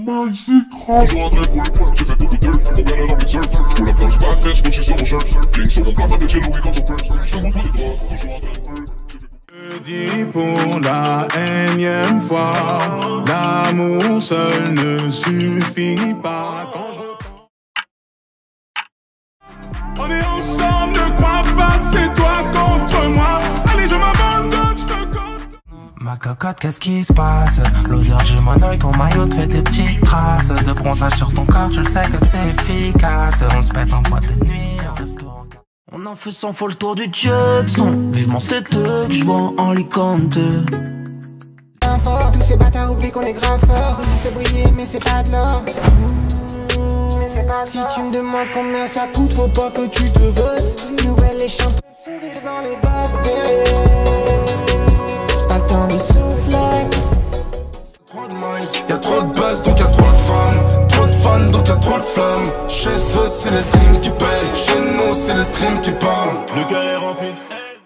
Toujours un vrai boule, j'ai fait beaucoup d'eux, pour bien leur envie de surf. J'roule up dans le spot, test, Gucci sur mon shirt. King sur mon plat, ma bitch et Louis comme son purse. J'te montre les droits, toujours en train de peur. Je dis pour la énième fois, l'amour seul ne suffit pas. Quand je reprends... On est ensemble, ne crois pas que c'est toi contre moi. Allez, je m'abandonne, je te compte. Ma cocotte, qu'est-ce qui se passe? L'odeur du monoeil, ton maillot te fait des petites traces de bronzage sur ton corps, je le sais que c'est efficace. On se pète en boîte de nuit, en restaurant. On en fait sans faut le tour du Jackson. Vivement c'était que je vois en Alicante. Fort, tous ces bâtards oublient qu'on est grave fort. Ici c'est briller mais c'est pas de l'or. Si tu me demandes combien ça coûte, faut pas que tu te vexes. Nouvelle les chanteurs, sourire dans les bottes. C'est pas le temps de souffler. Y'a trop de buzz donc y'a trop de femmes. Trop de fans donc y'a trop de flammes. Chez eux c'est les streams qui payent. Chez nous c'est les streams qui parlent. Le cœur est rempli de haine,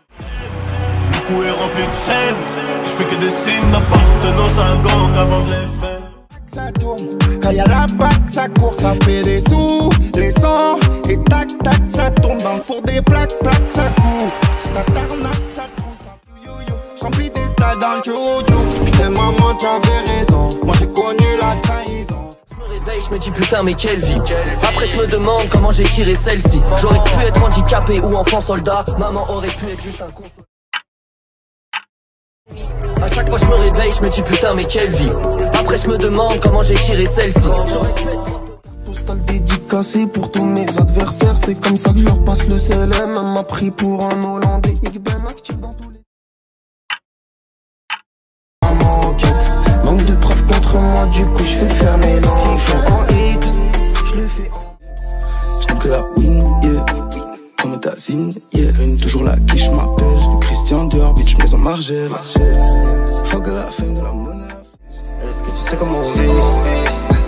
le cou est rempli de chaînes. Je fais que des signes d'appartenance à un gang avant de les faire. Ça tourne, quand y'a la bac, ça court, ça fait des sous, les sons, et tac tac, ça tourne dans le four des plaques, plaques, ça court, ça tarnaque, ça trouve, ça yo-yo, j'remplis des stades dans le jojo. Putain maman, tu avais raison, moi j'ai connu la trahison. Je me réveille, je me dis putain mais quelle vie. Après je me demande comment j'ai tiré celle-ci. J'aurais pu être handicapé ou enfant soldat. Maman aurait pu être juste un con. A chaque fois je me réveille, je me dis putain mais quelle vie. Après je me demande comment j'ai tiré celle-ci. J'aurais pu être Postal dédicacé pour tous mes adversaires. C'est comme ça que je leur passe le CLM. Elle m'a pris pour un Hollandais. Ik ben actif dans tous les... Maman enquête, manque de preuves contre moi. Du coup je fais fermer l'enfant. Ce qu'ils font en hit, je le fais en... J't'aime que la win, yeah. Comme ta zine, yeah. Toujours la quiche m'appelle. Christian Dior, bitch, maison Margelle. Faut que la femme de la monnaie. Est-ce que tu sais comment on vit?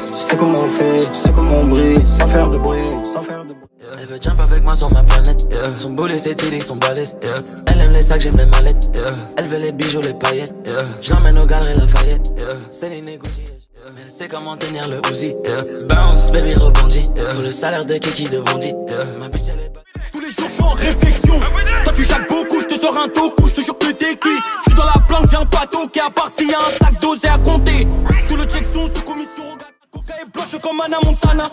Tu sais comment on fait, tu sais comment on brille. Sans faire de bruit, sans faire de bruit. Elle veut jump avec moi sur ma planète, yeah. Son boule est éthylique, son balèze, yeah. Elle aime les sacs, j'aime les mallettes, yeah. Elle veut les bijoux, les paillettes, yeah. J'emmène au galeries Lafayette, yeah. C'est les négociés, yeah. Elle sait comment tenir le Uzi, yeah. Bounce, baby rebondit, yeah. Faut le salaire de Kiki de bandit, yeah. Ma bitch elle est pas... Tous les jours je suis en réflexion. Toi tu jacques beaucoup, je te sors un toku, je te jure que t'es qui. Je suis dans la planque, viens pas toquer. À part s'il y a un sac dosé à compter. Tout le check sont sous commission. Coca est blanche comme Anna Montana.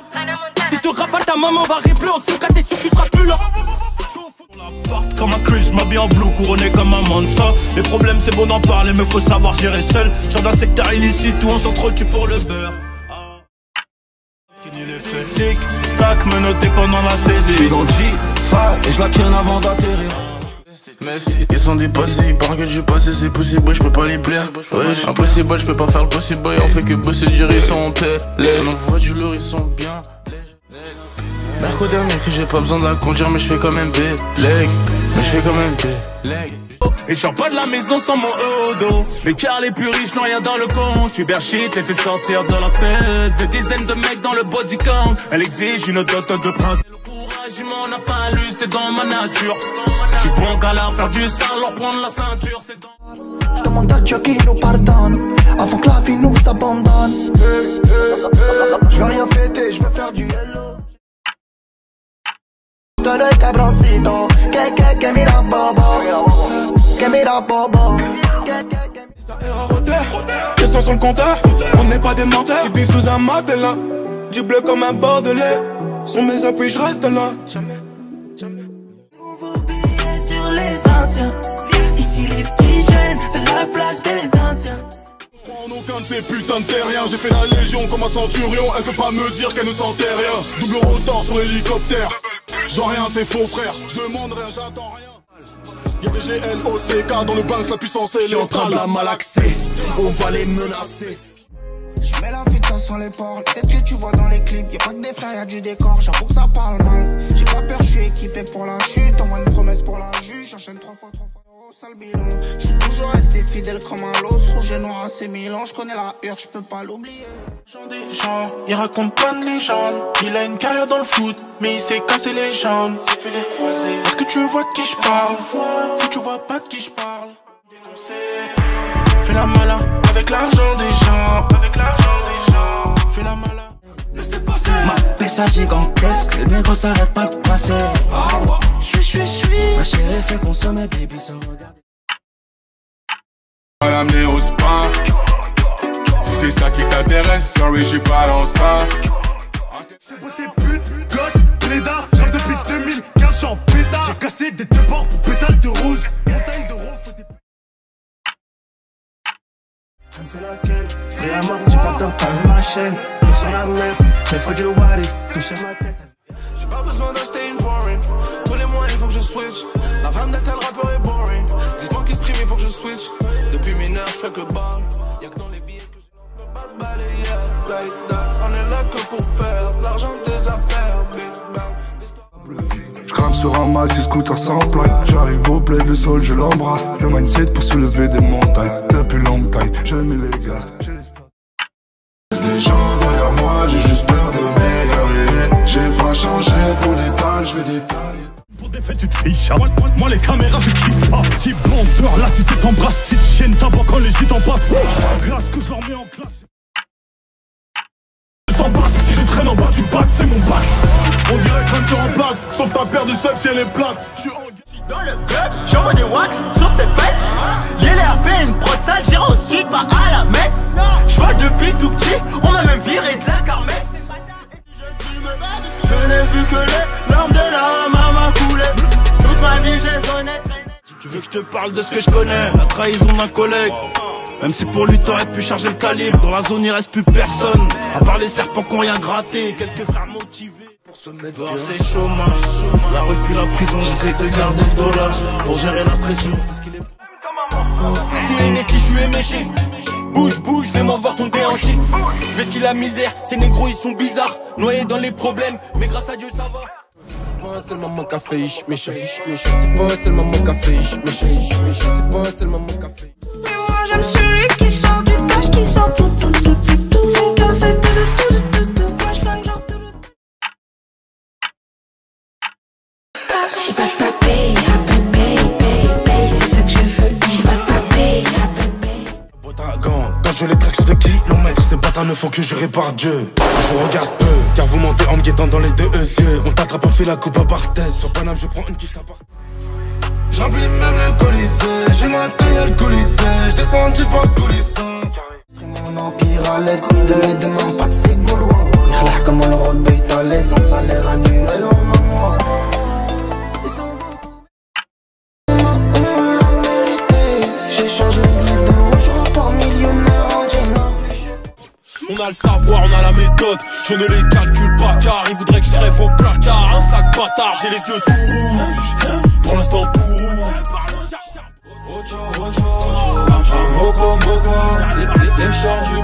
Si je te rafale ta maman va répler. En tout cas c'est sûr que tu seras plus là. La porte comme un Crips, m'habille en blue, couronné comme un Mansa. Les problèmes c'est bon d'en parler mais faut savoir gérer seul. Genre d'un secteur illicite où on s'entretue pour le beurre. Fini les faits, tic tac, menotté pendant la saisie. J'suis dans le G-Fa et j'la ken avant d'atterrir. Ils sont dépassés, ils parlent que du passé, c'est possible, j'peux pas les plaire. Ouais, impossible, j'peux pas faire le possible, on fait que bosser, dire ils sont en paix. On voit du lourd, ils sont bien. Mercredi dernier, j'ai pas besoin de la conduire, mais j'fais quand même B-leg. Mais j'fais quand même B-leg. Et j'sors pas de la maison sans mon dos. Les cars les plus riches n'ont rien dans le compte. J'suis bershit, les fait sortir de la thèse. Des dizaines de mecs dans le body count. Elle exige une dot de prince. Le courage, il m'en a fallu, c'est dans ma nature. J'suis bon qu'à leur faire du sale, leur prendre la ceinture, c'est dans... J'demande à Dieu qu'il nous pardonne avant que la vie nous abandonne. J'veux rien fêter, j'veux faire du hello. Todo el cabroncito, que mira bobo, que mira bobo, Que sur le compteur, on n'est pas des menteurs. Tu vis sous un matelas, du bleu comme un bordelais. Sur mes appuis, je reste là. Jamais, jamais. Nouveau billet sur les anciens. Ici les petits jeunes, à la place des anciens. En aucun de ces putains de terriens. J'ai fait la légion comme un centurion. Elle peut pas me dire qu'elle ne sentait rien. Double rotor sur hélicoptère. Je dois rien, c'est faux frère. Je demande rien, j'attends rien. Y'a des GLOCK dans le Banks, la puissance est en train de la malaxer. On va les menacer. J'mets la vitesse sur les ports, peut-être que tu vois dans les clips. Y'a pas que des frères, y'a du décor, j'avoue que ça parle mal. J'ai pas peur, j'suis équipé pour la chute. Envoie une promesse pour la juge, j'enchaîne 3 fois, sale bilan. J'suis toujours resté fidèle comme un los. Rouge et noir à ces mélanges, j'connais la hurle, j'peux pas l'oublier. Jean des gens, il raconte pas de légende. Il a une carrière dans le foot, mais il s'est cassé les jambes. Il fait les croisés. Est-ce que tu vois de qui je parle? Si tu vois pas de qui je parle, dénoncer. Fais la malin avec l'argent des gens. Fais la ça gigantesque, les négros s'arrêtent pas de passer. Ma chérie fait consommer, baby, sans regarder. On va l'amener au spa. Si c'est ça qui t'intéresse, sorry, je suis pas dans ça. J'ai bossé pute, gosse, clédard, j'rappe depuis 2015, j'suis en pétard. J'ai cassé des deux bords pour pétales de rose. Montagne de rose, faut des... Je me fais laquelle, j'ai la mort, j'ai pas tort, t'as vu ma chaîne. T'es sur la mer, j'ai fait du wally, toucher ma tête. J'ai pas besoin d'acheter une foreign. Tous les mois il faut que je switch. La femme d'un tel rappeur est boring. Dis-moi qui stream, il faut que je switch. Depuis mineur, je fais que ball. Y'a que dans les billets que je peux pas te balayer. Like that. On est là que pour faire l'argent des affaires. Big bang. Je crame sur un max et scooter sans plaque. J'arrive au bled, le sol je l'embrasse. Le mindset pour soulever des montagnes. Depuis long time, je mets les gaz. Des gens derrière moi, j'ai juste peur de m'égarer. J'ai pas changé pour l'étal, je vais détailler. Pour des fêtes tu triches, moi les caméras je kiffe pas. Type vendeur, la cité t'embrasse. Petite chienne tabac quand les gîtes en passent. Grâce que je leur mets en classe. Sans batte, si je traîne en bas du bac, c'est mon bac. On dirait que tu remplaces, sauf ta paire de sexe si elle est plate. Je suis dans le club, j'envoie des wax sur ses fesses. Yélé a fait une prod sale, j'ai au stick, va à la messe. J'vole depuis tout petit, on m'a même viré de la carmesse. Je n'ai vu que les larmes de la maman couler. Toute ma vie j'ai honnête. Tu veux que je te parle de ce que je connais? La trahison d'un collègue. Même si pour lui t'aurais pu charger le calibre. Dans la zone il reste plus personne, à part les serpents qui ont rien gratté. Quelques frères motivés pour se mettre dehors, c'est chômage. La rue puis la prison, j'essaie de garder le dollar pour gérer la pression. Si aimé, si je suis éméché, bouge, bouge, fais-moi voir ton déhanché. Je vais ce qu'il a misère, ces négros ils sont bizarres, noyés dans les problèmes, mais grâce à Dieu ça va. C'est pas un seul moment qu'a fait ich méchant. C'est pas un seul moment qu'a fait ich méchant. C'est pas un seul moment qu'a fait. Mais moi j'aime celui qui sort du cash, qui sort tout. C'est le café tout. Moi je flingue genre tout. J'ai pas de papé, c'est ça que je veux. J'ai pas de papé, Quand je les traque sur 2 kilomètres, ces bâtards ne font que jurer par Dieu. Je vous regarde peu, car vous mentez en me guettant dans les 2 yeux. On t'attrape, on fait la coupe à Barthès. Sur Paname, je prends une quiche à part. J'remplis même le colisée, j'ai ma taille alcoolisée. J'descends du pas de coulissant. Mon empire à l'aide de mes deux mains, pas de ces gaulois. Irlah comme le road bait, les en salaire annuel en un mois. J'échange milliers d'euros, je repars millionnaire en dinar. On a le savoir, on a la méthode. Je ne les calcule pas car ils voudraient que je crève au placard. Un sac bâtard, j'ai les yeux tout rouges. Pour l'instant tout rouge. Les chars du